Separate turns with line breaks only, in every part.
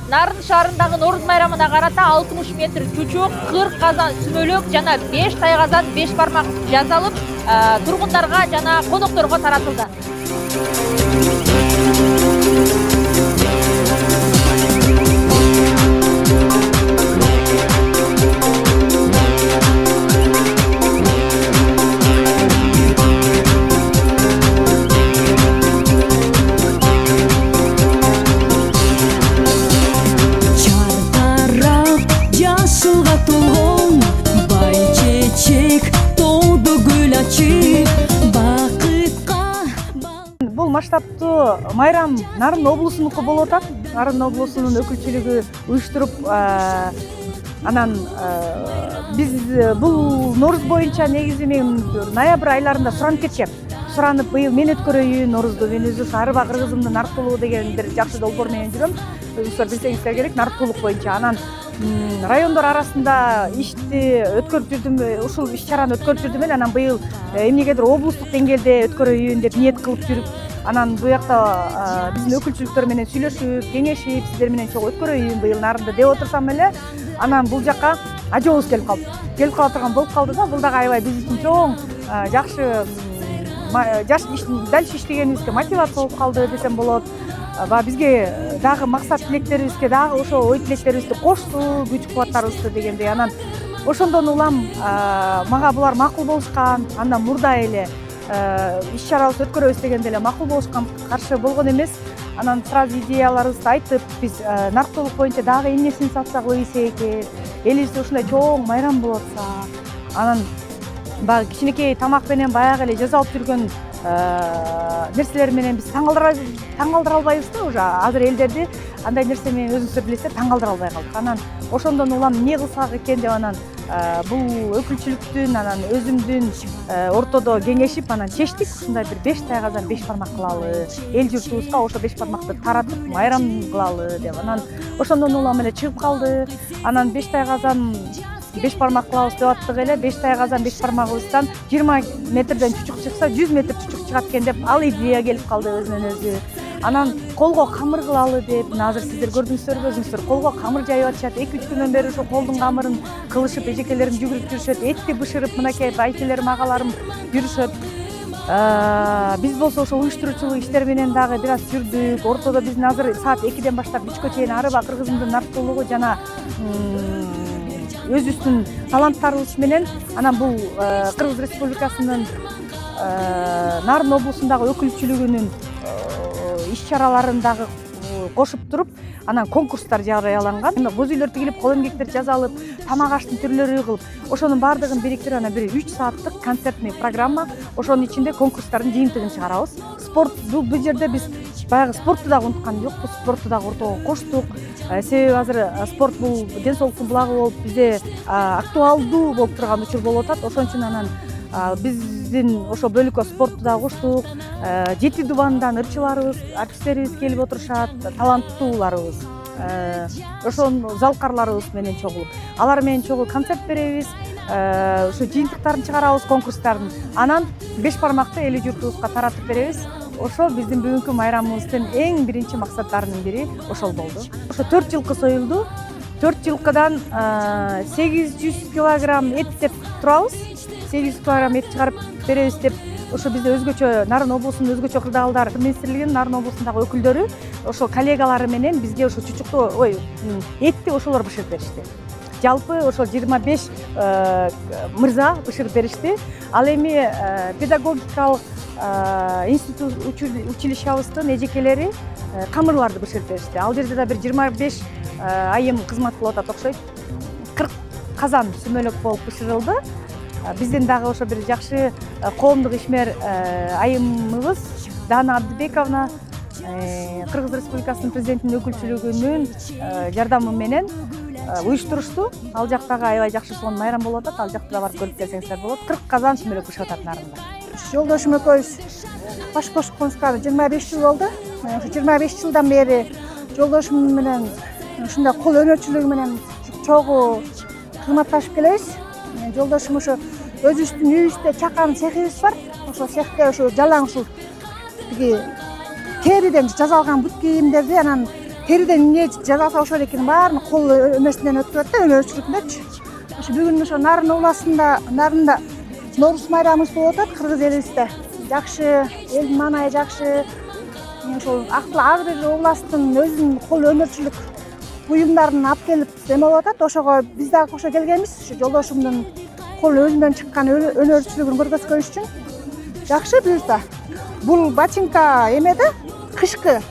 Нарын шаарындагы Норuz майрамына карата 60 метр чучук, 40 казан сүмөлөк жана 5 тайгазан 5 бармак жасалып, тургундарга жана конокторго таратылды.
Бул масштабтуу майрам Нарын облусунуку болуп атат. Нарын облусунун өкүлчүлүгү уюштуруп, анан биз бул Норuz боюнча негизи мен ноябрь айларында суранып кеткем. Суранып, быйыл мен өткөрөйүн Норузду. Мен өзү Арыба кыргызымдын Нарыктуулугу деген бир жакшы долбоор менен жүрөм. Өзүңүздөр билсеңиздер керек, Нарыктуулук боюнча. Анан райондор арасында ишти өткөрүп жүрдүм, ушул иш-чараны өткөрүп жүрдүм мен. Анан быйыл эмнегедир облустук деңгээлде өткөрөйүн деп ниет кылып жүрүп, анан бу жакта биздин өкүлчүлүктөр менен сүйлөшүп, кеңешип, сиздер менен чогуу өткөрөйүн быйыл Нарында деп отурсам эле, анан бул жакка ажообуз келип калды. Келип кала турган болуп калды да. Бул дагы аябай биз үчүн чоң жакшы дальше иштегенибизге мотивация болуп калды десем болот. Бизге дагы максат тилектерибизге дагы ошо ой тилектерибизди кошту, күч кубаттарыбызды дегендей. Анан ошондон улам мага булар макул болушкан. Андан мурда эле иш-чарабызды өткөрөбүз дегенде эле макул болушкан, каршы болгон эмес. Анан сразу идеяларыбызды айтып, биз Нарыктуулук боюнча дагы эмнесин сатсак десек экен, элибизде ушундай чоң майрам болуп атса, анан баягы кичинекей тамак менен баягы эле жасалып жүргөн нерселер менен биз таң калтыра албайбыз да. Уже азыр элдерди андай нерсе менен өзүңүздөр билесиздер, таң калтыра албай калдык. Анан ошондон улам эмне кылсак экен деп анан бул өкүлчүлүктүн анан өзүмдүн ортодо кеңешип анан чечтик. Ушундай бир 5 тайгазан 5 бармак кылалы, эл журтубузга ошо 5 бармакты таратып майрам кылалы деп. Анан ошондон улам эле чыгып калды. Анан 5 тайгазан 5 бармак кылабыз деп аттык эле. 5 тайгазан 5 бармагыбыздан 20 метрден чучук чыкса 100 метр чучук чыгат экен деп ал идея келип калды өзүнөн өзү. Анан колго камыр кылалы деп, азыр сиздер көрдүңүздөрбү, өзүңүздөр колго камыр жайып атышат. 2-3 күндөн бери ошо колдун камырын кылышып, эжекелерин жүгүрүп жүрүшөт, этти бышырып, мынакей айчелерим, агаларым жүрүшөт. Биз болсо ошо уюштуруучулук иштер менен дагы бир аз жүрдүк. Ортодо биздин азыр саат 2ден баштап 3кө чейин Арыба кыргызымдын Нарыктуулугу жана өзүбүздүн таланттарыбыз менен анан бул Кыргыз Республикасынын Нарын облусундагы өкүлчүлүгүнүн иш-чараларын дагы кошуп туруп, анан конкурстар жарыяланган. Боз үйлөр тигилип, кол эмгектер жасалып, тамак аштын түрлөрү кылып, ошонун баардыгын бириктирип анан бир 3 сааттык концертный программа, ошонун ичинде конкурстардын жыйынтыгын чыгарабыз. Спорт бул жерде биз баягы спортту дагы унуткан жокпуз, спортту дагы ортого коштук. Себеби азыр спорт бул ден соолуктун булагы болуп, бизде актуалдуу болуп турган учур болуп атат. Ошон үчүн анан биздин ошо бөлүккө спортту дагы коштук. 7 дубандан ырчыларыбыз, артисттерибиз келип отурушат, таланттууларыбыз. Ошон залкарларыбыз менен чогуу. Алар менен чогуу концерт беребиз. Ушу жыйынтыктарын чыгарабыз, конкурстардын. Анан 5 бармакты эли журтубузга таратып беребиз. Ошо биздин бүгүнкү майрамыбыздын эң биринчи максаттарынын бири ошол болду. Ошо 4 жылкы союлду. 4 жылкыдан 800 килограмм эт деп турабыз. 800 килограмм эт чыгарып беребиз деп. Ошо бизде өзгөчө Нарын облусунун өзгөчө кырдаалдар министрлигинин Нарын облусундагы өкүлдөрү, ошо коллегалары менен бизге ошо чучукту, этти ошолор бышырып беришти. Жалпы ошо 25 мырза бышырып беришти. Ал эми педагогикалык институт училищабыздын эжекелери камырларды бышырып беришти. Ал жерде да бир 25 айым кызмат кылып атат окшойт. 40 казан сүмөлөк болуп бышырылды. Биздин дагы ошо бир жакшы коомдук ишмер айымыбыз Дана Абдыбековна Кыргыз Республикасынын президентинин өкүлчүлүгүнүн жардамы менен уюштурушту. Ал жактагы аябай жакшы сонун майрам болуп атат. Ал жакта да барып көрүп келсеңиздер болот. 40 казан сүмөлөк бышырып атат Нарында.
Жолдошум экөөбүз баш кошконубузга 25 жыл болду. Ошо 25 жылдан бери жолдошум менен ушундай кол өнөрчүлүгү менен чогуу кызматташып келебиз. Жолдошум ошо өзүбүздүн үйүбүздө чакан цехибиз бар. Ошол цехте ошо жалаң ушул териден жасалган бут кийимдерди анан териден эмне жазасы ошол экенин баарын кол эмесинен өтүп атат да, өнөрчүлүкүндөчү. Ошо бүгүн ошо Нарын областында Нарында Норус майрамыбыз болуп атат кыргыз элибизде. Жакшы, элдин маанайы жакшы. Ошол ар бир областтын өзүнүн кол өнөрчүлүк буюмдарын алып келип эме болуп атат. Ошого биз дагы кошо келгенбиз. Ошо жолдошумдун кол өзүнөн чыккан өнөрчүлүгүн көргөзгөн үчүн. Жакшы буюрса. Бул бачинка эме да, кышкы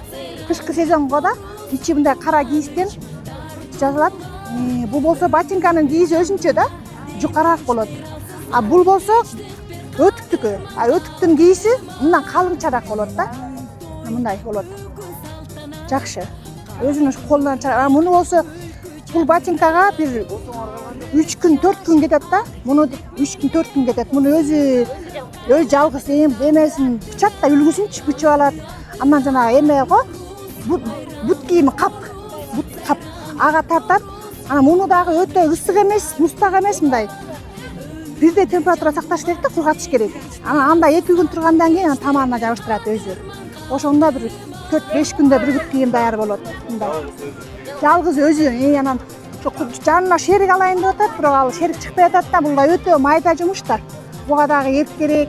сезонго да ичи мындай кара кийизден жазылат. Бул болсо бачинканын кийизи өзүнчө да, жукараак болот. А бул болсо өтүктүкү. А өтүктүн кийизи мындан калыңчараак болот да. Мындай болот. Жакшы. Өзүнүн колунан чыгара. Муну болсо бул бачинкага бир 3 күн 4 күн кетет да. Муну 3 күн 4 күн кетет. Муну өзү жалгыз эмесин бычатта үлгүсүнчү бычып алат. Андан жанагы эме го бут кийими кап ага тартат. Ана муну дагы өтө ысык эмес, мустак эмес мындай. Бирдей температура сакташ керек да, кургатыш керек. Анда 2 күн тургандан кийин тамагына жабыштырат өзү. Ошондо бир 4-5 күндө бир бут кийим даяр болот. Мындай. Жалгыз өзү, анан жанына шерик алайын деп атат, бирок ал шерик чыкпай атат да. Бул да өтө майда жумуштар. Буга дагы эрк керек.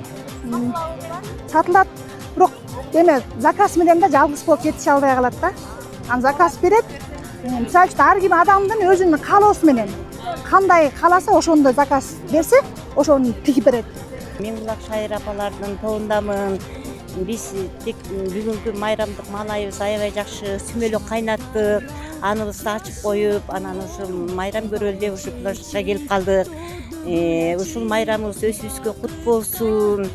Сатылат. Бирок эме заказ менен да жалгыз болуп жетише албай калат да. Аны заказ берет. Мисалы үчүн ар ким адамдын өзүнүн каалоосу менен кандай кааласа ошондой заказ берсе, ошону тигип берет.
Мен Булак Шайыр апалардын тобундамын. Биз тек бүгүнкү майрамдык маалайыбыз аябай жакшы, сүмөлөк кайнаттык, аныбызды ачып коюп, анан ушул майрам көрөлү деп ушул плажга келип калдык. Ушул майрамыбыз өсүбүзгө кут болсун.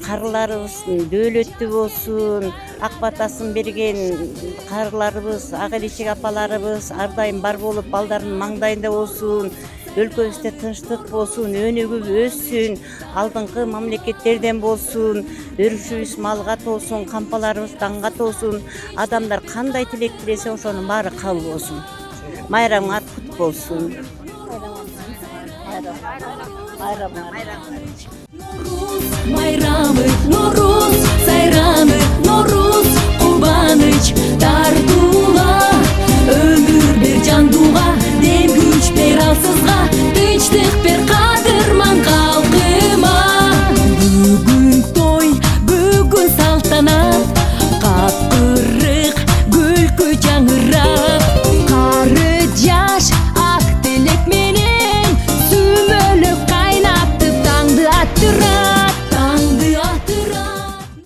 Карыларыбыз дөөлөттүү болсун. Ак батасын берген карыларыбыз, ак элечек апаларыбыз ар дайым бар болуп, балдардын маңдайында болсун. Өлкөбүздө тынчтык болсун, өнүгүп өссүн, алдыңкы мамлекеттерден болсун, өрүшүбүз малга толсун, кампаларыбыз даңга толсун. Адамдар кандай тилек тилесе ошонун баары кабыл болсун. Майрамыңар кут болсун.
Майрамы, Норус, сайраны, Норус.